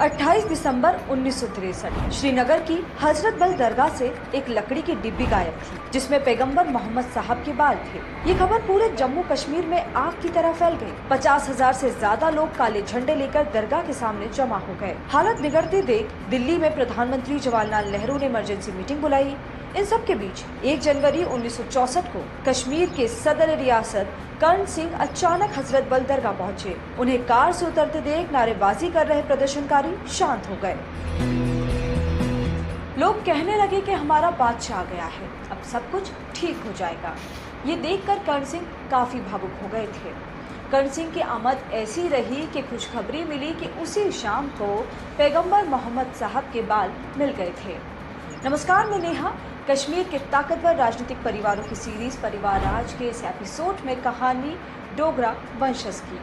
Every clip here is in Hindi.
28 दिसंबर 1963 श्रीनगर की हजरत बल दरगाह से एक लकड़ी की डिब्बी गायब थी जिसमें पैगंबर मोहम्मद साहब के बाल थे। ये खबर पूरे जम्मू कश्मीर में आग की तरह फैल गई। 50,000 से ज्यादा लोग काले झंडे लेकर दरगाह के सामने जमा हो गए। हालत बिगड़ते देख दिल्ली में प्रधानमंत्री जवाहरलाल नेहरू ने इमरजेंसी मीटिंग बुलाई। इन सब के बीच 1 जनवरी 1964 को कश्मीर के सदर रियासत कर्ण सिंह अचानक हजरत बल दरगाह पहुंचे। उन्हें कार से उतरते देख नारेबाजी कर रहे प्रदर्शनकारी शांत हो गए। लोग कहने लगे कि हमारा बादशाह आ गया है, अब सब कुछ ठीक हो जाएगा। ये देखकर कर्ण सिंह काफी भावुक हो गए थे। कर्ण सिंह की आमद ऐसी रही कि खुशखबरी मिली कि उसी शाम को पैगंबर मोहम्मद साहब के बाल मिल गए थे। नमस्कार, मैं नेहा। कश्मीर के ताकतवर राजनीतिक परिवारों की सीरीज परिवार राज के इस एपिसोड में कहानी डोगरा वंशज की।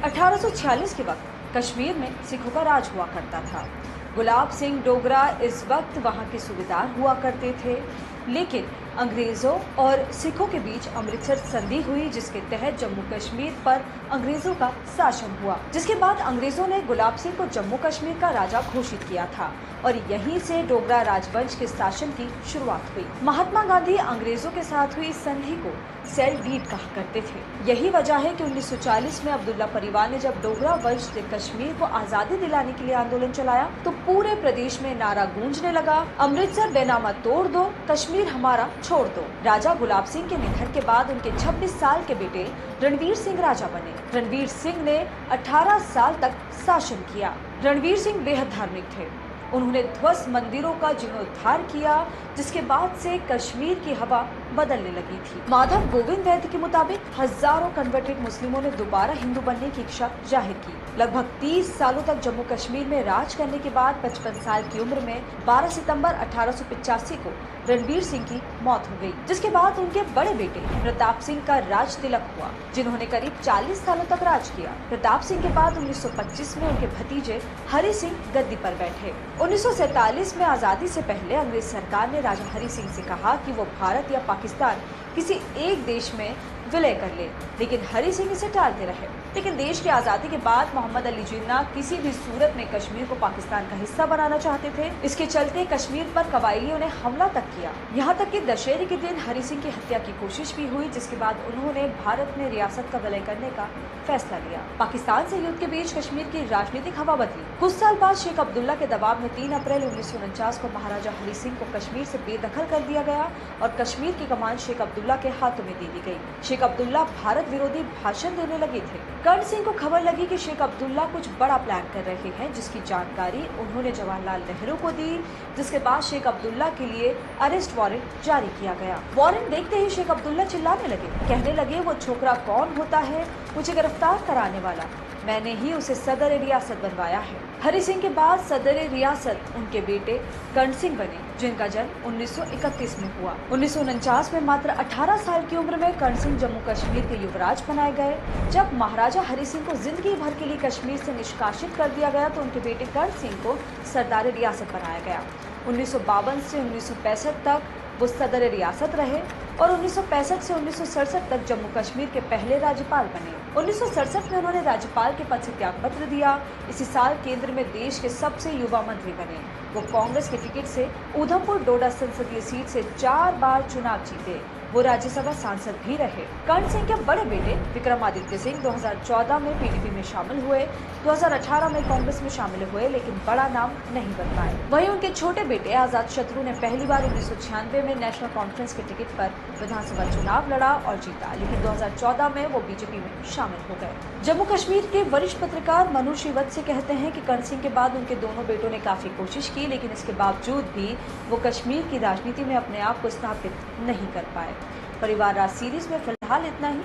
(1846) के वक्त कश्मीर में सिखों का राज हुआ करता था। गुलाब सिंह डोगरा इस वक्त वहां के सूबेदार हुआ करते थे, लेकिन अंग्रेजों और सिखों के बीच अमृतसर संधि हुई, जिसके तहत जम्मू कश्मीर पर अंग्रेजों का शासन हुआ। जिसके बाद अंग्रेजों ने गुलाब सिंह को जम्मू कश्मीर का राजा घोषित किया था और यहीं से डोगरा राजवंश के शासन की शुरुआत हुई। महात्मा गांधी अंग्रेजों के साथ हुई संधि को सेल डीड कहा करते थे। यही वजह है कि 1940 में अब्दुल्ला परिवार ने जब डोगरा वंश से कश्मीर को आजादी दिलाने के लिए आंदोलन चलाया तो पूरे प्रदेश में नारा गूंजने लगा, अमृतसर बेनामा तोड़ दो, कश्मीर हमारा छोड़ दो। राजा गुलाब सिंह के निधन के बाद उनके 26 साल के बेटे रणवीर सिंह राजा बने। रणवीर सिंह ने 18 साल तक शासन किया। रणवीर सिंह बेहद धार्मिक थे। उन्होंने ध्वस्त मंदिरों का जीर्णोद्धार किया, जिसके बाद से कश्मीर की हवा बदलने लगी थी। माधव गोविंद वैद्य के मुताबिक हजारों कन्वर्टेड मुस्लिमों ने दोबारा हिंदू बनने की इच्छा जाहिर की। लगभग 30 सालों तक जम्मू कश्मीर में राज करने के बाद 55 साल की उम्र में 12 सितंबर 1885 को रणवीर सिंह की मौत हो गई, जिसके बाद उनके बड़े बेटे प्रताप सिंह का राज तिलक हुआ, जिन्होंने करीब 40 सालों तक राज किया। प्रताप सिंह के बाद 1925 में उनके भतीजे हरि सिंह गद्दी पर बैठे। 1947 में आजादी से पहले अंग्रेज सरकार ने राजा हरि सिंह से कहा कि वो भारत या पाकिस्तान किसी एक देश में विलय कर ले, लेकिन हरि सिंह इसे टालते रहे। लेकिन देश की आजादी के बाद मोहम्मद अली जिन्ना किसी भी सूरत में कश्मीर को पाकिस्तान का हिस्सा बनाना चाहते थे। इसके चलते कश्मीर पर कबायलियों ने हमला तक किया। यहाँ तक कि दशहरे के दिन हरि सिंह की हत्या की कोशिश भी हुई, जिसके बाद उन्होंने भारत में रियासत का विलय करने का फैसला लिया। पाकिस्तान से युद्ध के बीच कश्मीर की राजनीतिक हवा बदली। कुछ साल बाद शेख अब्दुल्ला के दबाव में 3 अप्रैल 1949 को महाराजा हरि सिंह को कश्मीर से बेदखल कर दिया गया और कश्मीर की कमान शेख अब्दुल्ला के हाथों में दे दी गई। शेख अब्दुल्ला भारत विरोधी भाषण देने लगे थे। कर्ण सिंह को खबर लगी कि शेख अब्दुल्ला कुछ बड़ा प्लान कर रहे हैं, जिसकी जानकारी उन्होंने जवाहरलाल नेहरू को दी, जिसके बाद शेख अब्दुल्ला के लिए अरेस्ट वारंट जारी किया गया। वारंट देखते ही शेख अब्दुल्ला चिल्लाने लगे, कहने लगे वो छोकरा कौन होता है मुझे गिरफ्तार कराने वाला, मैंने ही उसे सदर रियासत बनवाया है। हरि सिंह के बाद सदर रियासत उनके बेटे कर्ण सिंह बने, जिनका जन्म 1931 में हुआ। 1949 में मात्र 18 साल की उम्र में कर्ण सिंह जम्मू कश्मीर के युवराज बनाए गए। जब महाराजा हरि सिंह को जिंदगी भर के लिए कश्मीर से निष्कासित कर दिया गया तो उनके बेटे कर्ण सिंह को सरदार रियासत बनाया गया। 1952 से 1965 तक वो सदर रियासत रहे और 1965 से 1967 तक जम्मू कश्मीर के पहले राज्यपाल बने। 1967 में उन्होंने राज्यपाल के पद से त्याग पत्र दिया। इसी साल केंद्र में देश के सबसे युवा मंत्री बने। वो कांग्रेस के टिकट से उधमपुर डोडा संसदीय सीट से 4 बार चुनाव जीते। वो राज्यसभा सांसद भी रहे। कर्ण सिंह के बड़े बेटे विक्रमादित्य सिंह 2014 में पीडीपी में शामिल हुए, 2018 में कांग्रेस में शामिल हुए, लेकिन बड़ा नाम नहीं बन पाए। वहीं उनके छोटे बेटे आजाद शत्रु ने पहली बार 1996 में नेशनल कॉन्फ्रेंस के टिकट पर विधानसभा चुनाव लड़ा और जीता, लेकिन 2014 में वो बीजेपी में शामिल हो गए। जम्मू कश्मीर के वरिष्ठ पत्रकार मनु श्रीवत्स कहते हैं कि कर्ण सिंह के बाद उनके दोनों बेटों ने काफी कोशिश की, लेकिन इसके बावजूद भी वो कश्मीर की राजनीति में अपने आप को स्थापित नहीं कर पाए। परिवार राज सीरीज में फिलहाल इतना ही।